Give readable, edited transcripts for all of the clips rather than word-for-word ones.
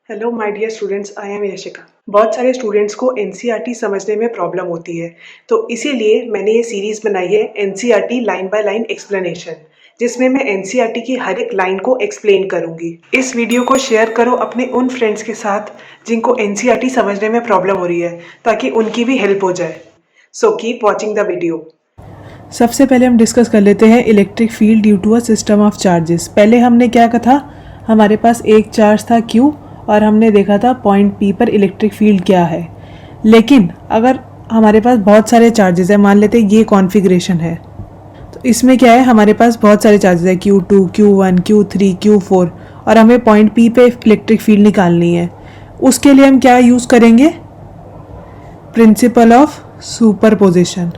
Hello my dear students, I am Yashika. बहुत सारे students को एनसीईआरटी समझने में प्रॉब्लम होती है, तो इसीलिए मैंने ये सीरीज बनाई है NCERT line by line explanation, जिसमें मैं एनसीईआरटी की हर एक लाइन को एक्सप्लेन करूंगी। इस वीडियो को शेयर करो अपने उन फ्रेंड्स के साथ जिनको एनसीईआरटी समझने में प्रॉब्लम हो रही है, ताकि उनकी भी हेल्प हो जाए। So keep watching the video. सबसे पहले हम डिस्कस कर लेते हैं electric field due to a system of charges. पहले हमने क्या कहा था, हमारे पास एक चार्ज था Q और हमने देखा था पॉइंट P पर इलेक्ट्रिक फील्ड क्या है। लेकिन अगर हमारे पास बहुत सारे चार्जेस हैं, मान लेते हैं ये कॉन्फ़िगरेशन है, तो इसमें क्या है, हमारे पास बहुत सारे चार्जेस है Q2, Q1, Q3, Q4 और हमें पॉइंट P पे इलेक्ट्रिक फील्ड निकालनी है। उसके लिए हम क्या यूज़ करेंगे, प्रिंसिपल ऑफ सुपरपोजिशन।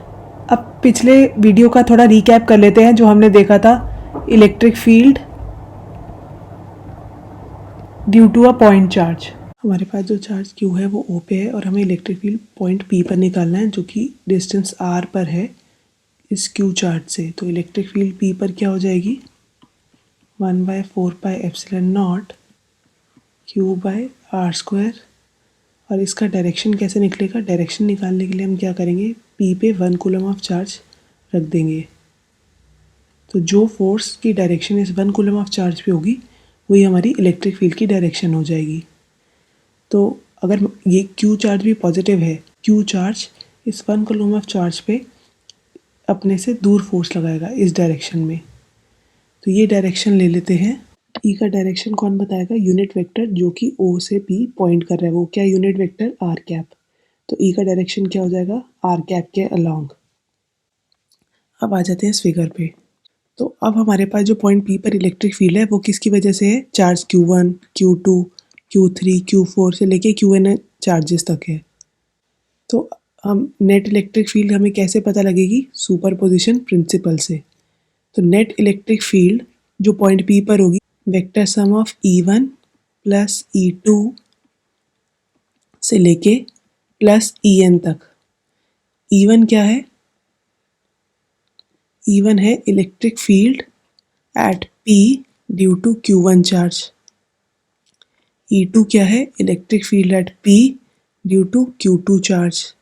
अब पिछले वीडियो का थोड़ा रिकैप कर लेते हैं जो हमने देखा था, electric field due to a point charge. हमारे पास जो चार्ज Q है वो O पे है और हमें इलेक्ट्रिक फील्ड पॉइंट P पर निकालना है, जो कि डिस्टेंस R पर है इस Q चार्ज से। तो इलेक्ट्रिक फील्ड P पर क्या हो जाएगी, 1/4πε0 Q/r²। और इसका डायरेक्शन कैसे निकलेगा, डायरेक्शन निकालने के लिए हम क्या करेंगे, P पे 1 कूलम ऑफ चार्ज रख देंगे। तो जो फोर्स की डायरेक्शन इस 1 कूलम ऑफ चार्ज पे होगी वही हमारी इलेक्ट्रिक फील्ड की डायरेक्शन हो जाएगी। तो अगर ये Q चार्ज भी पॉजिटिव है, Q चार्ज इस 1 कूलम ऑफ चार्ज पे अपने से दूर फोर्स लगाएगा इस डायरेक्शन में। तो ये डायरेक्शन ले लेते हैं। E का डायरेक्शन कौन बताएगा, यूनिट वेक्टर जो कि O से P पॉइंट कर रहा है, वो क्या यूनिट वेक्टर आर कैप। तो E का डायरेक्शन क्या हो जाएगा, आर कैप के अलोंग। अब आ जाते हैं इस फिगर पे। तो अब हमारे पास जो पॉइंट P पर इलेक्ट्रिक फील्ड है वो किसकी वजह से है, charge Q1, Q2, Q3, Q4 से लेके Qn चार्जेस तक है। तो हम नेट इलेक्ट्रिक फील्ड हमें कैसे पता लगेगी, सुपरपोजिशन प्रिंसिपल से। तो नेट इलेक्ट्रिक फील्ड जो पॉइंट P पर होगी, vector sum of E1 plus E2 से लेके प्लस En तक। E1 क्या है, E1 है electric field at P due to Q1 charge. E2 क्या है, electric field at P due to Q2 charge.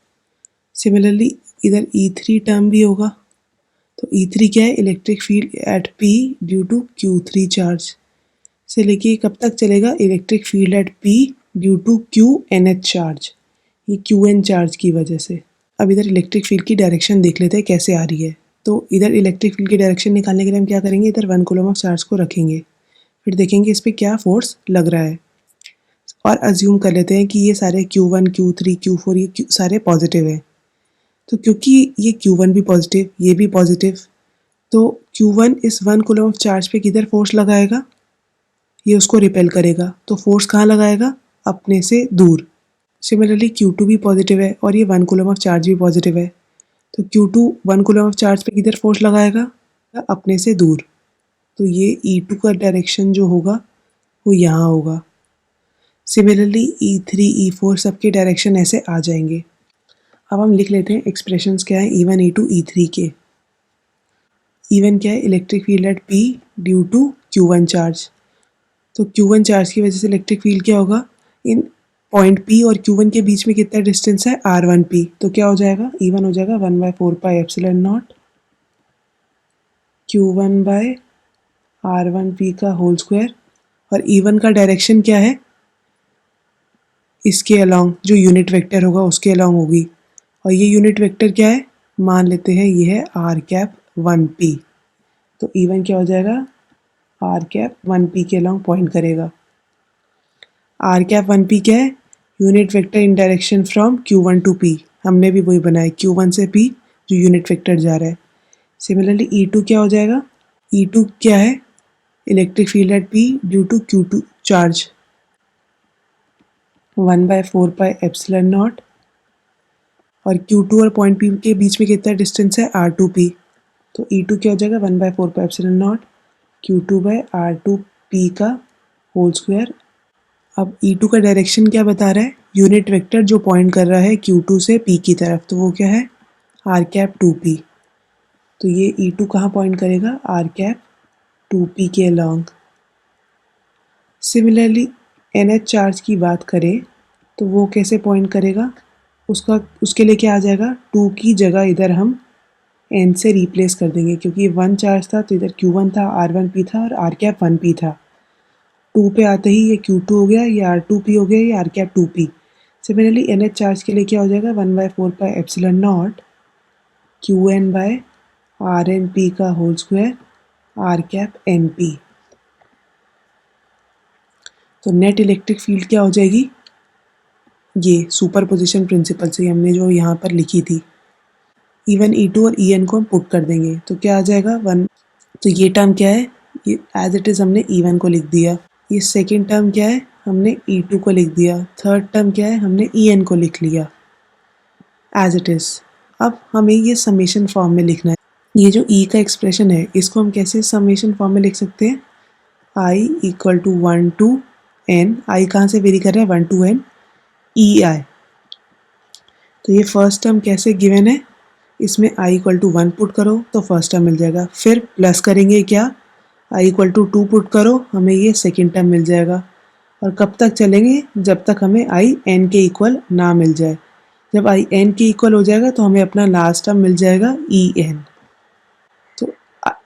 Similarly इधर E3 टर्म भी होगा, तो E3 क्या है, electric field at P due to Q3 charge. से लेके कब तक चलेगा, electric field at P due to QNH charge, ये QN चार्ज की वजह से। अब इधर इलेक्ट्रिक फील्ड की डायरेक्शन देख लेते हैं कैसे आ रही है। तो इधर इलेक्ट्रिक फील्ड की डायरेक्शन निकालने के लिए हम क्या करेंगे, इधर 1 कूलम ऑफ चार्ज को रखेंगे, फिर देखेंगे इस पर क्या फोर्स लग रहा है और अज्यूम कर लेते हैं कि ये सारे Q1, Q3, Q4 ये सारे पॉजिटिव है। तो क्योंकि ये Q1 भी पॉजिटिव, ये भी पॉजिटिव, तो Q1 इस 1 कूलम ऑफ चार्ज पे किधर फोर्स लगाएगा, ये उसको रिपेल करेगा। तो फोर्स कहाँ लगाएगा, अपने से दूर। सिमिलरली Q2 भी पॉजिटिव है और ये 1 कूलम ऑफ चार्ज भी पॉजिटिव है, तो Q2 1 कूलम ऑफ चार्ज पे किधर फोर्स लगाएगा, अपने से दूर। तो ये E2 का डायरेक्शन जो होगा वो यहाँ होगा। सिमिलरली E3, E4 सबके डायरेक्शन ऐसे आ जाएंगे। अब हम लिख लेते हैं एक्सप्रेशंस क्या है E1, E2, E3 के। E1 क्या है, electric field at P due to Q1 charge. तो Q1 चार्ज की वजह से इलेक्ट्रिक फील्ड क्या होगा, इन पॉइंट P और Q1 के बीच में कितना डिस्टेंस है, R1P। तो क्या हो जाएगा, E1 हो जाएगा 1/4πε0 Q1/R1P का होल स्क्वायर। और E1 का डायरेक्शन क्या है, इसके अलोंग, जो यूनिट वेक्टर होगा उसके अलोंग होगी। और ये यूनिट वेक्टर क्या है, मान लेते हैं ये है आर कैप 1P। तो E1 क्या हो जाएगा, आर कैप 1P के अलोंग पॉइंट करेगा। आर कैप 1P क्या है, unit vector in direction from Q1 to P। हमने भी वही बनाया, Q1 से P जो यूनिट वेक्टर जा रहा है। सिमिलरली E2 क्या हो जाएगा, E2 क्या है, electric field at P due to Q2 charge, 1/4πε0 और Q2 और पॉइंट P के बीच में कितना डिस्टेंस है, R2P। तो E2 क्या हो जाएगा, 1/4πε0 Q2/R2P का होल स्क्वायर। अब E2 का डायरेक्शन क्या बता रहा है, यूनिट वेक्टर जो पॉइंट कर रहा है Q2 से P की तरफ, तो वो क्या है, R कैप 2P। तो ये E2 कहाँ पॉइंट करेगा, R कैप 2P के अलोंग। सिमिलरली NH चार्ज की बात करें तो वो कैसे पॉइंट करेगा, उसके लिए क्या आ जाएगा, 2 की जगह इधर हम N से रिप्लेस कर देंगे, क्योंकि 1 चार्ज था तो इधर Q1 था, R1P था और R कैप 1P था। 2 पे आते ही ये Q2 हो गया, ये R2P हो गया, ये R cap 2P। Similarly NH charge के लिए क्या हो जाएगा, 1/4 pi epsilon naught Qn by Rnp का whole square R cap Np। तो नेट इलेक्ट्रिक फील्ड क्या हो जाएगी, ये सुपरपोजिशन प्रिंसिपल से हमने जो यहाँ पर लिखी थी, E1 E2 और En को हम पुट कर देंगे तो क्या आ जाएगा 1। तो ये टर्म क्या है, ये एज इट इज़ हमने E1 को लिख दिया। ये सेकेंड टर्म क्या है, हमने E2 को लिख दिया। थर्ड टर्म क्या है, हमने En को लिख लिया एज इट इज़। अब हमें ये समेशन फॉर्म में लिखना है। ये जो E का एक्सप्रेशन है इसको हम कैसे समेशन फॉर्म में लिख सकते हैं, I equal to 1 to N, I कहाँ से वेरी कर रहा है, 1 to N EI। तो ये फर्स्ट टर्म कैसे गिवन है, इसमें I इक्वल टू 1 पुट करो तो फर्स्ट टर्म मिल जाएगा, फिर प्लस करेंगे क्या, I इक्वल टू 2 पुट करो, हमें ये सेकेंड टर्म मिल जाएगा। और कब तक चलेंगे, जब तक हमें I N के इक्वल ना मिल जाए। जब I N के इक्वल हो जाएगा तो हमें अपना लास्ट टर्म मिल जाएगा EN। तो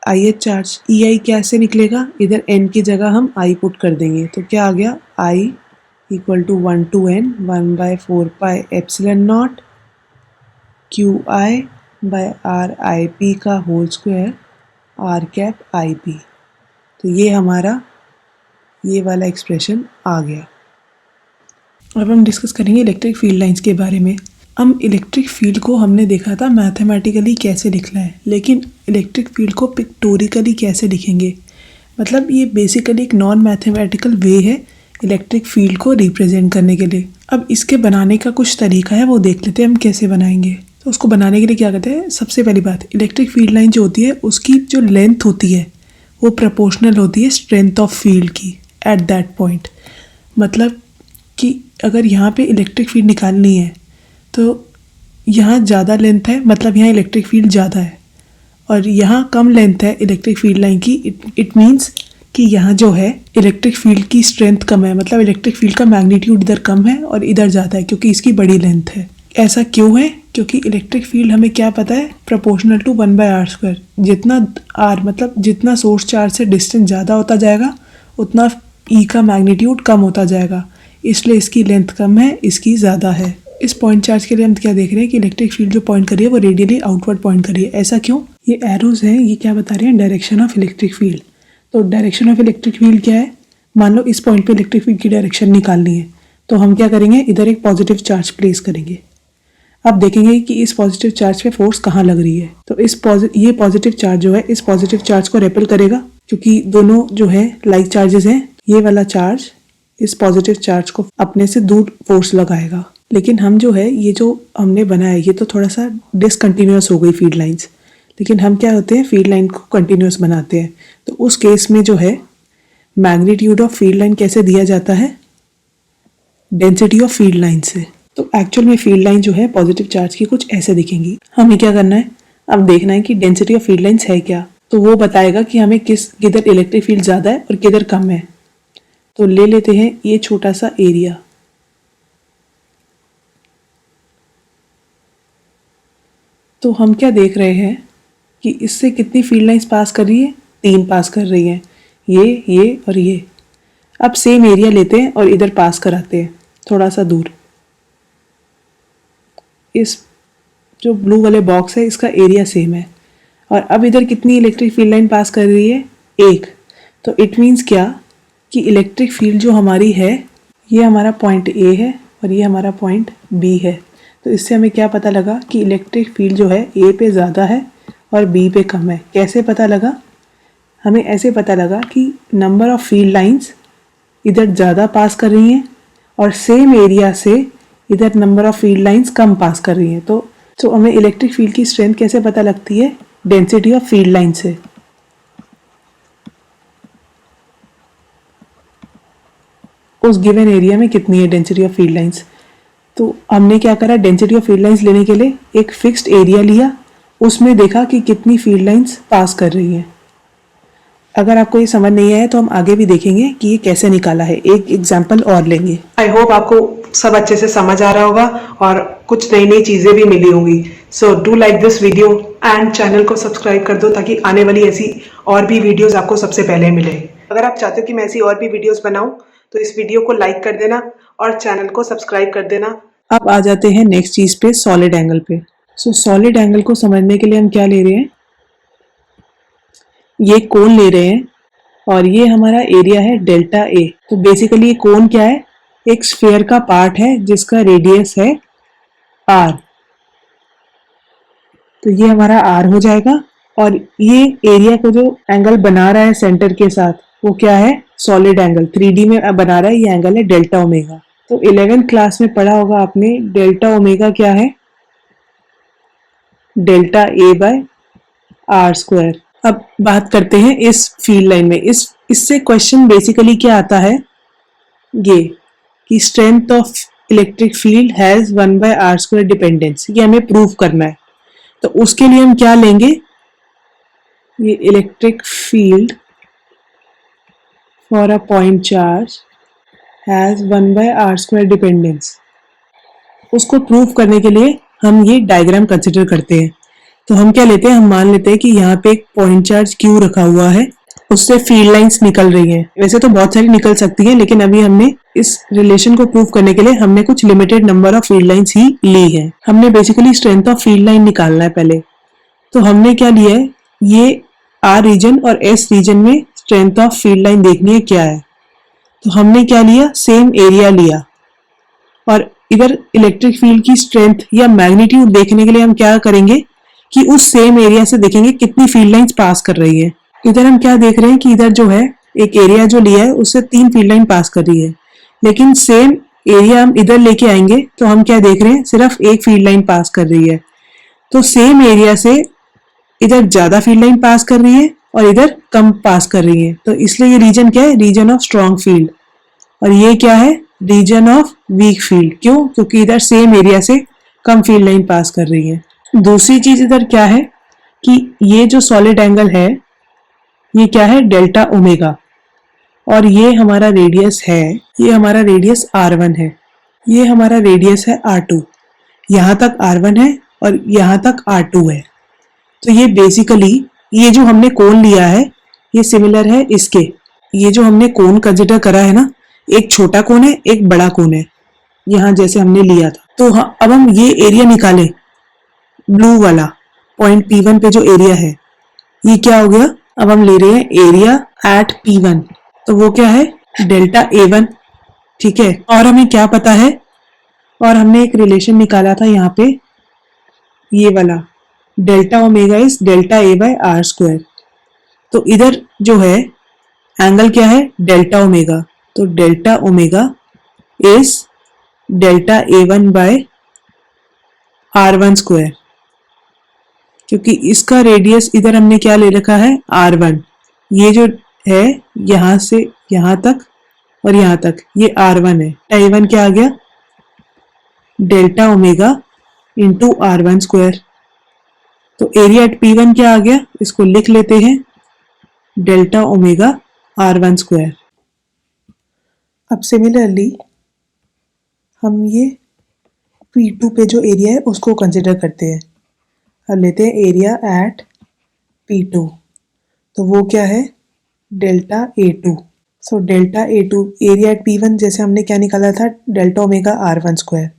IH चार्ज EI कैसे निकलेगा, इधर N की जगह हम I पुट कर देंगे तो क्या आ गया, I equal to 1 to N 1/4 pi epsilon naught QI by RIP का whole square R cap IP। तो ये हमारा ये वाला एक्सप्रेशन आ गया। अब हम डिस्कस करेंगे इलेक्ट्रिक फील्ड लाइंस के बारे में। हम इलेक्ट्रिक फील्ड को हमने देखा था मैथमेटिकली कैसे लिखना है, लेकिन इलेक्ट्रिक फील्ड को पिक्टोरिकली कैसे लिखेंगे, मतलब ये बेसिकली एक नॉन मैथमेटिकल वे है इलेक्ट्रिक फील्ड को रिप्रेजेंट करने के लिए। अब इसके बनाने का कुछ तरीका है, वो देख लेते हैं हम कैसे बनाएंगे। तो उसको बनाने के लिए क्या करते हैं, सबसे पहली बात, इलेक्ट्रिक फील्ड लाइन जो होती है उसकी जो लेंथ होती है वो प्रोपोर्शनल होती है स्ट्रेंथ ऑफ फील्ड की एट दैट पॉइंट। मतलब कि अगर यहाँ पे इलेक्ट्रिक फील्ड निकालनी है तो यहाँ ज़्यादा लेंथ है, मतलब यहाँ इलेक्ट्रिक फील्ड ज़्यादा है, और यहाँ कम लेंथ है इलेक्ट्रिक फील्ड लाइन की। इट मीन्स कि यहाँ जो है इलेक्ट्रिक फील्ड की स्ट्रेंथ कम है, मतलब इलेक्ट्रिक फील्ड का मैग्नीट्यूड इधर कम है और इधर ज़्यादा है, क्योंकि इसकी बड़ी लेंथ है। ऐसा क्यों है, क्योंकि इलेक्ट्रिक फील्ड हमें क्या पता है, प्रोपोर्शनल टू 1/r²। जितना r मतलब जितना सोर्स चार्ज से डिस्टेंस ज़्यादा होता जाएगा उतना E का मैग्नीट्यूड कम होता जाएगा, इसलिए इसकी लेंथ कम है, इसकी ज़्यादा है। इस पॉइंट चार्ज के लिए हम क्या देख रहे हैं कि इलेक्ट्रिक फील्ड जो पॉइंट कर रही है वो रेडियली आउटवर्ड पॉइंट कर रही है। ऐसा क्यों, ये एरोज हैं, ये क्या बता रहे हैं, डायरेक्शन ऑफ इलेक्ट्रिक फील्ड। तो डायरेक्शन ऑफ इलेक्ट्रिक फील्ड क्या है, मान लो इस पॉइंट पे इलेक्ट्रिक फील्ड की डायरेक्शन निकालनी है तो हम क्या करेंगे, इधर एक पॉजिटिव चार्ज प्लेस करेंगे। अब देखेंगे कि इस पॉजिटिव चार्ज पे फोर्स कहाँ लग रही है। तो ये पॉजिटिव चार्ज जो है इस पॉजिटिव चार्ज को रेपेल करेगा, क्योंकि दोनों जो है लाइक चार्जेस हैं। ये वाला चार्ज इस पॉजिटिव चार्ज को अपने से दूर फोर्स लगाएगा। लेकिन हम जो है ये जो हमने बनाया ये तो थोड़ा सा डिसकंटिन्यूअस हो गई फील्ड लाइंस, लेकिन हम क्या होते हैं फील्ड लाइन को कंटिन्यूअस बनाते हैं। तो उस केस में जो है मैग्नीट्यूड ऑफ फील्ड लाइन कैसे दिया जाता है, डेंसिटी ऑफ फील्ड लाइन से। तो एक्चुअल में फील्ड लाइन जो है पॉजिटिव चार्ज की कुछ ऐसे दिखेंगी। हमें क्या करना है, अब देखना है कि डेंसिटी ऑफ फील्ड लाइंस है क्या, तो वो बताएगा कि हमें किधर इलेक्ट्रिक फील्ड ज़्यादा है और किधर कम है। तो ले लेते हैं ये छोटा सा एरिया, तो हम क्या देख रहे हैं कि इससे कितनी फील्ड लाइंस पास कर रही है, 3 पास कर रही हैं, ये और ये। अब सेम एरिया लेते हैं और इधर पास कराते हैं थोड़ा सा दूर। इस जो ब्लू वाले बॉक्स है इसका एरिया सेम है, और अब इधर कितनी इलेक्ट्रिक फील्ड लाइन पास कर रही है, 1। तो इट मीन्स क्या कि इलेक्ट्रिक फील्ड जो हमारी है ये हमारा पॉइंट A है और ये हमारा पॉइंट B है। तो इससे हमें क्या पता लगा कि इलेक्ट्रिक फील्ड जो है A पे ज़्यादा है और B पे कम है। कैसे पता लगा, हमें ऐसे पता लगा कि नंबर ऑफ़ फील्ड लाइंस इधर ज़्यादा पास कर रही हैं और सेम एरिया से इधर नंबर ऑफ़ फील्ड लाइंस कम पास कर रही हैं। तो हमें इलेक्ट्रिक फील्ड की स्ट्रेंथ कैसे पता लगती है, डेंसिटी ऑफ फील्ड लाइन से। उस गिवन एरिया में कितनी है डेंसिटी ऑफ फील्ड लाइंस। तो हमने क्या करा, डेंसिटी ऑफ फील्ड लाइंस लेने के लिए एक फिक्स्ड एरिया लिया, उसमें देखा कि कितनी फील्ड लाइंस पास कर रही हैं। अगर आपको ये समझ नहीं आया तो हम आगे भी देखेंगे कि ये कैसे निकाला है। एक एग्जाम्पल और लेंगे। आई होप आपको सब अच्छे से समझ आ रहा होगा और कुछ नई नई चीजें भी मिली होंगी। So do like this video and channel को सब्सक्राइब कर दो ताकि आने वाली ऐसी और भी वीडियोस आपको सबसे पहले मिले। अगर आप चाहते हो कि मैं ऐसी और भी वीडियोस बनाऊं तो इस वीडियो को लाइक कर देना और चैनल को सब्सक्राइब कर देना। अब आ जाते हैं नेक्स्ट चीज पे, सॉलिड एंगल पे। सो सॉलिड एंगल को समझने के लिए हम क्या ले रहे हैं, ये कोण ले रहे हैं और ये हमारा एरिया है डेल्टा ए। तो बेसिकली ये कोण क्या है, एक स्फीयर का पार्ट है जिसका रेडियस है आर। तो ये हमारा आर हो जाएगा और ये एरिया को जो एंगल बना रहा है सेंटर के साथ वो क्या है, सॉलिड एंगल 3D में बना रहा है, ये एंगल है डेल्टा ओमेगा। तो 11th क्लास में पढ़ा होगा आपने, डेल्टा ओमेगा क्या है, delta A by R square. अब बात करते हैं इस फील्ड लाइन में, इससे क्वेश्चन बेसिकली क्या आता है, ये कि strength of electric field has 1/r² dependence, ये हमें प्रूव करना है। तो उसके लिए हम क्या लेंगे, ये electric field for a point charge has 1/r² dependence, उसको प्रूव करने के लिए हम ये डायग्राम कंसिडर करते हैं। तो हम क्या लेते हैं, हम मान लेते हैं कि यहाँ पे एक पॉइंट चार्ज क्यू रखा हुआ है, उससे फील्ड लाइंस निकल रही हैं। वैसे तो बहुत सारी निकल सकती हैं, लेकिन अभी हमने इस रिलेशन को प्रूव करने के लिए हमने कुछ limited number of field lines ही ली है। हमने basically strength of field line निकालना है पहले। तो हमने क्या लिया है, ये आर रीजन और एस रीजन में स्ट्रेंथ ऑफ फील्ड लाइन देखनी है क्या है। तो हमने क्या लिया, सेम एरिया लिया और इधर इलेक्ट्रिक फील्ड की स्ट्रेंथ या मैग्नीट्यूड देखने के लिए हम क्या करेंगे कि उस सेम एरिया से देखेंगे कितनी फील्ड लाइंस पास कर रही है। इधर हम क्या देख रहे हैं कि इधर जो है एक एरिया जो लिया है उससे 3 फील्ड लाइन पास कर रही है, लेकिन सेम एरिया हम इधर लेके आएंगे तो हम क्या देख रहे हैं, सिर्फ एक फील्ड लाइन पास कर रही है। तो सेम एरिया से इधर ज्यादा फील्ड लाइन पास कर रही है और इधर कम पास कर रही है। तो इसलिए ये रीजन क्या है, रीजन ऑफ स्ट्रॉन्ग फील्ड, और ये क्या है, रीजन ऑफ वीक फील्ड। क्यों, क्योंकि इधर सेम एरिया से कम फील्ड लाइन पास कर रही है। दूसरी चीज इधर क्या है कि ये जो सॉलिड एंगल है ये क्या है, डेल्टा ओमेगा, और ये हमारा रेडियस है, ये हमारा रेडियस r1 है, ये हमारा रेडियस है r2। यहाँ तक r1 है और यहाँ तक r2 है। तो ये बेसिकली ये जो हमने कोण लिया है ये सिमिलर है इसके, ये जो हमने कोण कंसिडर करा है ना, एक छोटा कोण है एक बड़ा कोण है, यहाँ जैसे हमने लिया था। तो हाँ, अब हम ये एरिया निकालें, ब्लू वाला पॉइंट P1 पे जो एरिया है ये क्या हो गया, अब हम ले रहे हैं एरिया एट P1, तो वो क्या है, डेल्टा A1। ठीक है, और हमें क्या पता है, और हमने एक रिलेशन निकाला था यहाँ पे, ये वाला delta omega is delta A by R square. तो इधर जो है एंगल क्या है, डेल्टा ओमेगा, तो delta omega is delta A1 by R1 square, क्योंकि इसका रेडियस इधर हमने क्या ले रखा है, R1। ये जो है यहाँ से यहाँ तक और यहाँ तक ये R1 है, A1 क्या आ गया, delta omega into R1 square. तो एरिया एट P1 क्या आ गया, इसको लिख लेते हैं, डेल्टा ओमेगा R1 स्क्वायर। अब सिमिलरली हम ये P2 पे जो एरिया है उसको कंसिडर करते हैं। अब लेते हैं एरिया एट P2, तो वो क्या है, delta A2। So delta A2 area at P1 जैसे हमने क्या निकाला था, डेल्टा ओमेगा R1 स्क्वायर।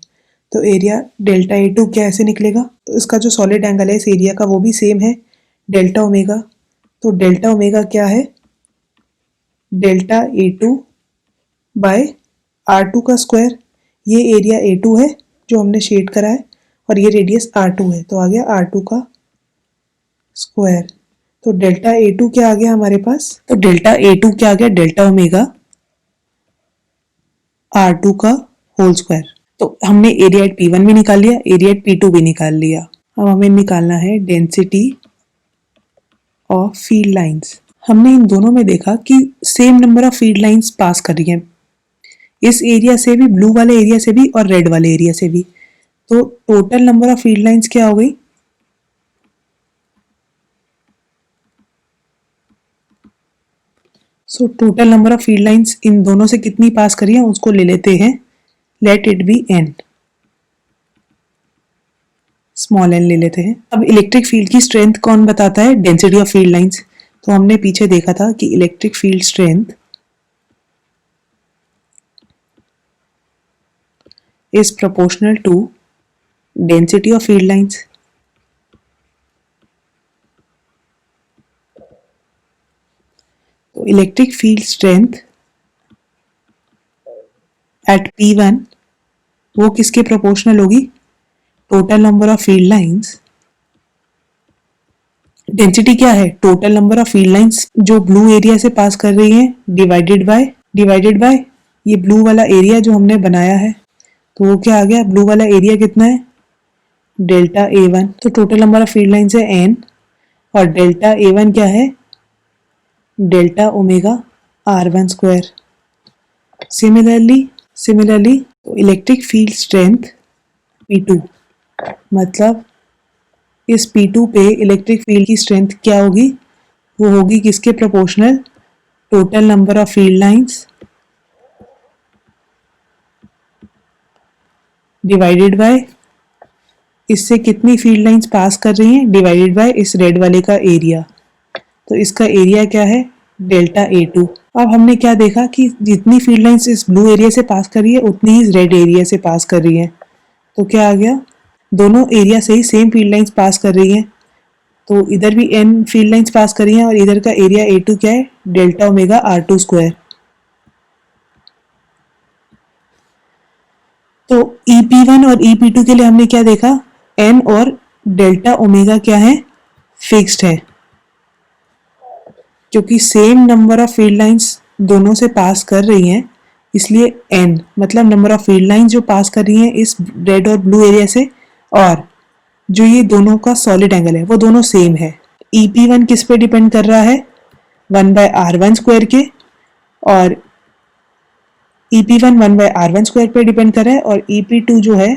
तो एरिया डेल्टा A2 क्या ऐसे निकलेगा, तो इसका जो सॉलिड एंगल है इस एरिया का वो भी सेम है, डेल्टा ओमेगा। तो डेल्टा ओमेगा क्या है, डेल्टा A2 बाय R2 का स्क्वायर। ये एरिया A2 है जो हमने शेड करा है और ये रेडियस R2 है, तो आ गया R2 का स्क्वायर। तो डेल्टा A2 क्या आ गया हमारे पास, तो डेल्टा A2 क्या आ गया, डेल्टा ओमेगा R2 का होल स्क्वायर। तो हमने एरिया एट P1 भी निकाल लिया, एरिया एट P2 भी निकाल लिया। अब हमें निकालना है डेंसिटी ऑफ फील्ड लाइंस। हमने इन दोनों में देखा कि same number of field lines pass कर रही हैं, इस एरिया से भी, ब्लू वाले एरिया से भी और रेड वाले एरिया से भी। तो total number of field lines क्या हो गई, so total number of field lines in दोनों से कितनी पास करी है उसको ले लेते हैं, let it be n, small n ले लेते हैं। अब इलेक्ट्रिक फील्ड की स्ट्रेंथ कौन बताता है? Density of field lines. तो हमने पीछे देखा था कि electric field strength is proportional to density of field lines. तो electric field strength eight P1 वो किसके प्रोपोर्शनल होगी? Total number of field lines. Density क्या है? Total number of field lines जो ब्लू एरिया से पास कर रही हैं डिवाइडेड बाय ये ब्लू वाला एरिया जो हमने बनाया है। तो वो क्या आ गया? ब्लू वाला एरिया कितना है? Delta A1। तो total number of field lines है n और डेल्टा A1 क्या है? Delta omega R1 square. Similarly तो इलेक्ट्रिक फील्ड स्ट्रेंथ P2 मतलब इस P2 पे इलेक्ट्रिक फील्ड की स्ट्रेंथ क्या होगी? वो होगी किसके proportional? Total number of field lines divided by इससे कितनी फील्ड लाइंस पास कर रही हैं डिवाइडेड बाय इस रेड वाले का एरिया। तो इसका एरिया क्या है? Delta A2। अब हमने क्या देखा कि जितनी फील्ड लाइंस इस ब्लू एरिया से पास कर रही है उतनी ही रेड एरिया से पास कर रही है। तो क्या आ गया? दोनों एरिया से ही सेम फील्ड लाइंस पास कर रही हैं। तो इधर भी n फील्ड लाइंस पास कर रही हैं और इधर का एरिया A2 क्या है? Delta omega R2 square. तो EP1 और EP2 के लिए हमने क्या देखा? n और डेल्टा ओमेगा क्या है? फिक्स्ड है, क्योंकि same number of field lines दोनों से पास कर रही हैं, इसलिए n मतलब नंबर ऑफ फील्ड लाइंस जो पास कर रही हैं इस रेड और ब्लू एरिया से, और जो ये दोनों का सॉलिड एंगल है वो दोनों सेम है। EP1 किस पे डिपेंड कर रहा है? 1/r1 स्क्वायर के, और EP1 1/r1 स्क्वायर पे डिपेंड कर रहा है और EP2 जो है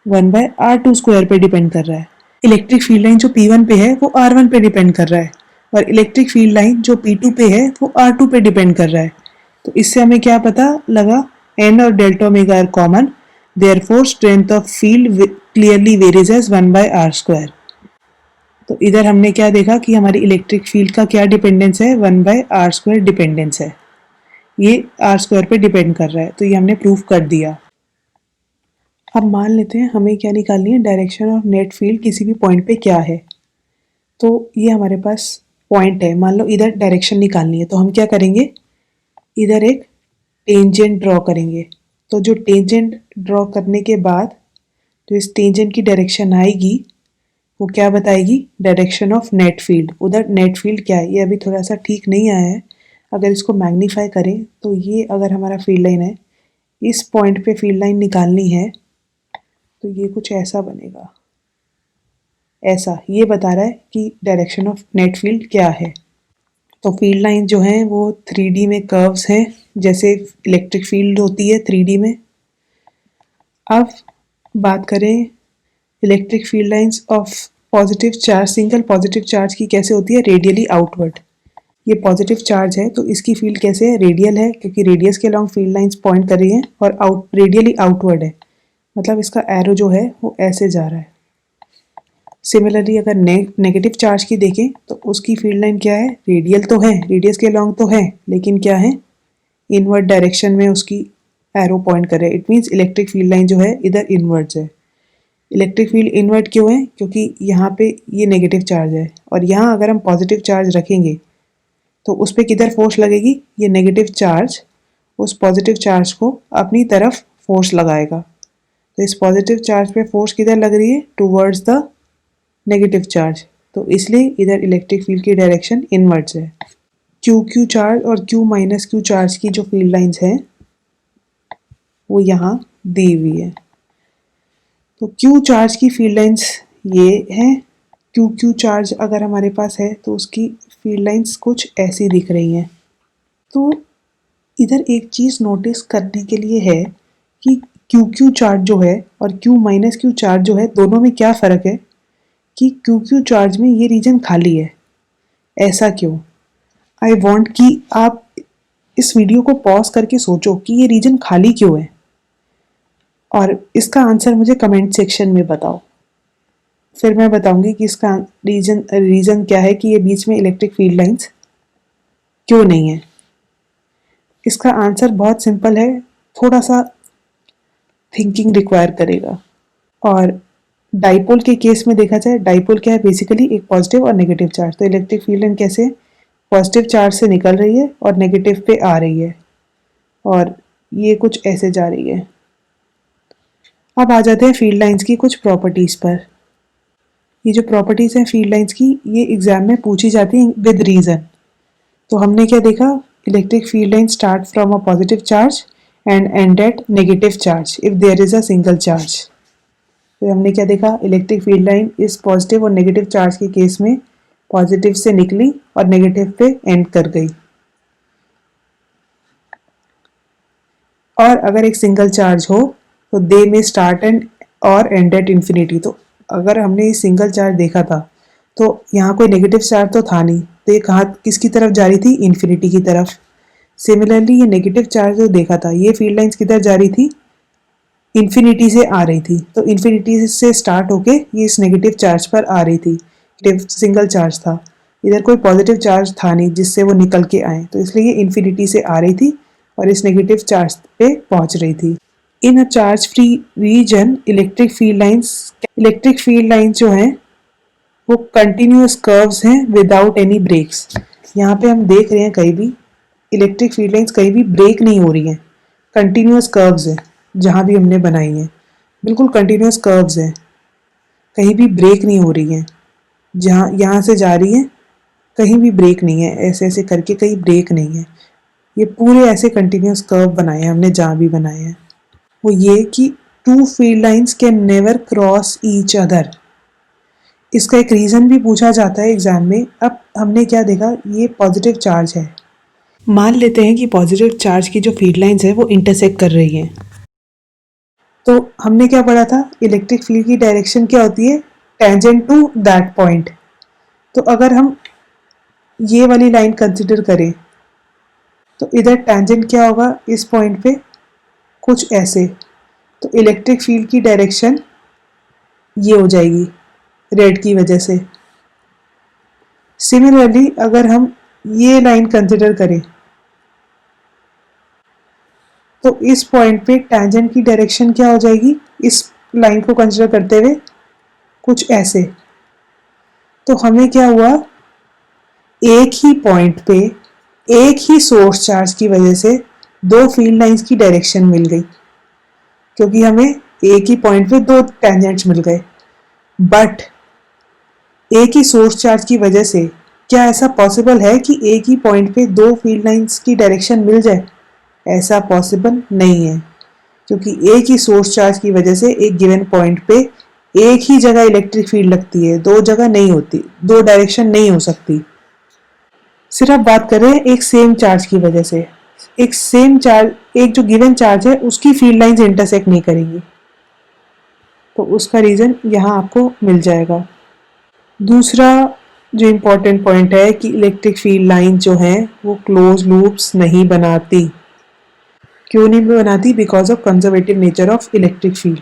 1/r2 स्क्वायर पे डिपेंड कर रहा है। इलेक्ट्रिक फील्ड लाइन जो P1 पे है वो R1 पे डिपेंड कर रहा है और इलेक्ट्रिक फील्ड लाइन जो P2 पे है वो R2 पे डिपेंड कर रहा है। तो इससे हमें क्या पता लगा? n और delta omega are common, therefore strength of field clearly varies as 1/r square. तो इधर हमने क्या देखा कि हमारी इलेक्ट्रिक फील्ड का क्या डिपेंडेंस है? 1/r स्क्वायर डिपेंडेंस है, ये r स्क्वायर पे डिपेंड कर रहा है। तो ये हमने प्रूफ कर दिया। अब मान लेते हैं हमें क्या निकालनी है? डायरेक्शन ऑफ नेट फील्ड किसी भी पॉइंट पे क्या है। तो ये हमारे पास पॉइंट है, मान लो इधर डायरेक्शन निकालनी है। तो हम क्या करेंगे? इधर एक टेंजेंट ड्रॉ करेंगे। तो जो टेंजेंट ड्रॉ करने के बाद जो इस टेंजेंट की डायरेक्शन आएगी वो क्या बताएगी? Direction of net field. उधर नेट फील्ड क्या है? ये अभी थोड़ा सा ठीक नहीं आया है। अगर इसको मैग्नीफाई करें तो ये अगर हमारा फील्ड लाइन है, इस पॉइंट पे फील्ड लाइन निकालनी है तो ये कुछ ऐसा बनेगा, ऐसा। ये बता रहा है कि डायरेक्शन ऑफ नेट फील्ड क्या है। तो फील्ड लाइन जो है वो 3D में कर्व्स हैं, जैसे इलेक्ट्रिक फील्ड होती है 3D में। अब बात करें electric field lines of positive charge, single positive charge की कैसे होती है? Radially outward. ये पॉजिटिव चार्ज है तो इसकी फील्ड कैसे है? रेडियल है, क्योंकि रेडियस के अलॉन्ग फील्ड लाइंस पॉइंट कर रही हैं, और रेडियली आउटवर्ड है, मतलब इसका एरो जो है वो ऐसे जा रहा है। सिमिलरली अगर नेगेटिव चार्ज की देखें तो उसकी फील्ड लाइन क्या है? रेडियल तो है, रेडियस के अलॉन्ग तो है, लेकिन क्या है? इनवर्ड डायरेक्शन में उसकी एरो पॉइंट कर रहा है। It means electric field line जो है इधर इनवर्ड्स है। इलेक्ट्रिक फील्ड इनवर्ट क्यों है? क्योंकि यहाँ पे ये नेगेटिव चार्ज है और यहाँ अगर हम पॉजिटिव चार्ज रखेंगे तो उस पर किधर फोर्स लगेगी? ये नेगेटिव चार्ज उस पॉजिटिव चार्ज को अपनी तरफ फोर्स लगाएगा। तो इस पॉजिटिव चार्ज पे फोर्स किधर लग रही है? Towards the negative charge. तो इसलिए इधर इलेक्ट्रिक फील्ड की डायरेक्शन इनवर्ड्स है। क्यू चार्ज और Q- चार्ज की जो फील्ड लाइंस हैं वो यहाँ दी हुई है। तो Q चार्ज की फील्ड लाइंस ये हैं। Q चार्ज अगर हमारे पास है तो उसकी फील्ड लाइंस कुछ ऐसी दिख रही हैं। तो इधर एक चीज़ नोटिस करने के लिए है कि Q चार्ज जो है और Q- चार्ज जो है दोनों में क्या फ़र्क है कि Q चार्ज में ये रीजन खाली है। ऐसा क्यों? आई वांट कि आप इस वीडियो को पॉज करके सोचो कि ये रीजन खाली क्यों है, और इसका आंसर मुझे कमेंट सेक्शन में बताओ। फिर मैं बताऊंगी कि इसका रीजन क्या है कि ये बीच में इलेक्ट्रिक फील्ड लाइंस क्यों नहीं है। इसका आंसर बहुत सिंपल है, थोड़ा सा थिंकिंग रिक्वायर करेगा। और डाइपोल के केस में देखा जाए, डाइपोल क्या है, बेसिकली एक पॉजिटिव और नेगेटिव चार्ज। तो इलेक्ट्रिक फील्ड लाइन कैसे पॉजिटिव चार्ज से निकल रही है और नेगेटिव पे आ रही है, और ये कुछ ऐसे जा रही है। अब आ जाते हैं फील्ड लाइंस की कुछ प्रॉपर्टीज पर। ये जो प्रॉपर्टीज हैं फील्ड लाइंस की, ये एग्जाम में पूछी जाती हैं विद रीजन। तो हमने क्या देखा, electric field line start from a positive charge and end at negative charge if there is a single charge. तो हमने क्या देखा, इलेक्ट्रिक फील्ड लाइन इस पॉजिटिव और नेगेटिव चार्ज के केस में पॉजिटिव से निकली और नेगेटिव पे एंड कर गई। और अगर एक सिंगल चार्ज हो तो दे में स्टार्ट एंड और एंड एट इन्फिनिटी। तो अगर हमने ये सिंगल चार्ज देखा था तो यहाँ कोई नेगेटिव चार्ज तो था नहीं, तो ये कहाँ किसकी तरफ जा रही थी, इन्फिनिटी की तरफ। सिमिलरली ये नेगेटिव चार्ज जो देखा था, ये फील्ड लाइंस किधर जा रही थी, इन्फिनिटी से आ रही थी। तो इन्फिनिटी से स्टार्ट होके ये इस नेगेटिव चार्ज पर आ रही थी। सिंगल चार्ज था, इधर कोई पॉजिटिव चार्ज था नहीं जिससे वो निकल के आए, तो इसलिए ये इन्फिनिटी से आ रही थी और इस नेगेटिव चार्ज पे पहुंच रही थी। In a charge free region electric field lines जो हैं वो कंटिन्यूअस कर्व्स हैं विदाउट एनी ब्रेक्स। यहाँ पे हम देख रहे हैं कहीं भी इलेक्ट्रिक फील्ड लाइंस कहीं भी ब्रेक नहीं हो रही हैं, कंटिन्यूअस कर्व्स हैं। जहाँ भी हमने बनाई हैं बिल्कुल कंटिन्यूअस कर्व्स हैं, कहीं भी ब्रेक नहीं हो रही हैं। जहाँ यहाँ से जा रही है कहीं भी ब्रेक नहीं है, ऐसे ऐसे करके कहीं ब्रेक नहीं है। ये पूरे ऐसे कंटिन्यूअस कर्व बनाए हैं हमने जहाँ भी बनाए हैं। वो ये कि two field lines can never cross each other. इसका एक रीज़न भी पूछा जाता है एग्जाम में। अब हमने क्या देखा, ये पॉजिटिव चार्ज है, मान लेते हैं कि पॉजिटिव चार्ज की जो फील्ड लाइंस है वो इंटरसेक्ट कर रही हैं। तो हमने क्या पढ़ा था, इलेक्ट्रिक फील्ड की डायरेक्शन क्या होती है, टेंजेंट टू दैट पॉइंट। तो अगर हम ये वाली लाइन कंसिडर करें तो इधर टेंजेंट क्या होगा, इस पॉइंट पे कुछ ऐसे। तो इलेक्ट्रिक फील्ड की डायरेक्शन ये हो जाएगी रेड की वजह से। सिमिलरली अगर हम ये लाइन कंसिडर करें तो इस पॉइंट पे टेंजेंट की डायरेक्शन क्या हो जाएगी, इस लाइन को कंसिडर करते हुए कुछ ऐसे। तो हमें क्या हुआ, एक ही पॉइंट पे एक ही सोर्स चार्ज की वजह से दो फील्ड लाइंस की डायरेक्शन मिल गई, क्योंकि हमें एक ही पॉइंट पे दो टेंजेंट्स मिल गए। बट एक ही सोर्स चार्ज की वजह से क्या ऐसा पॉसिबल है कि एक ही पॉइंट पे दो फील्ड लाइंस की डायरेक्शन मिल जाए? ऐसा पॉसिबल नहीं है, क्योंकि एक ही सोर्स चार्ज की वजह से एक गिवन पॉइंट पे एक ही जगह इलेक्ट्रिक फील्ड लगती है, दो जगह नहीं होती, दो डायरेक्शन नहीं हो सकती। सिर्फ बात कर रहे हैं एक सेम चार्ज की वजह से। एक सेम चार्ज, एक जो गिवन चार्ज है उसकी फील्ड लाइंस इंटरसेक्ट नहीं करेंगी, तो उसका रीजन यहाँ आपको मिल जाएगा। दूसरा जो इम्पोर्टेंट पॉइंट है कि इलेक्ट्रिक फील्ड लाइन जो है वो क्लोज लूप्स नहीं बनाती। क्यों नहीं बनाती? Because of conservative nature of electric field,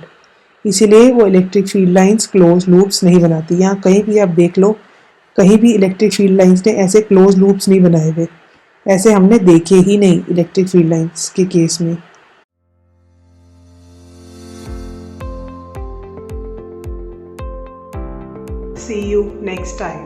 इसीलिए वो electric field lines close loops नहीं बनाती। यहाँ कहीं भी आप देख लो, कहीं भी इलेक्ट्रिक फील्ड लाइंस ने ऐसे क्लोज लूप्स नहीं बनाए हुए, ऐसे हमने देखे ही नहीं इलेक्ट्रिक फील्ड लाइंस के केस में। See you next time.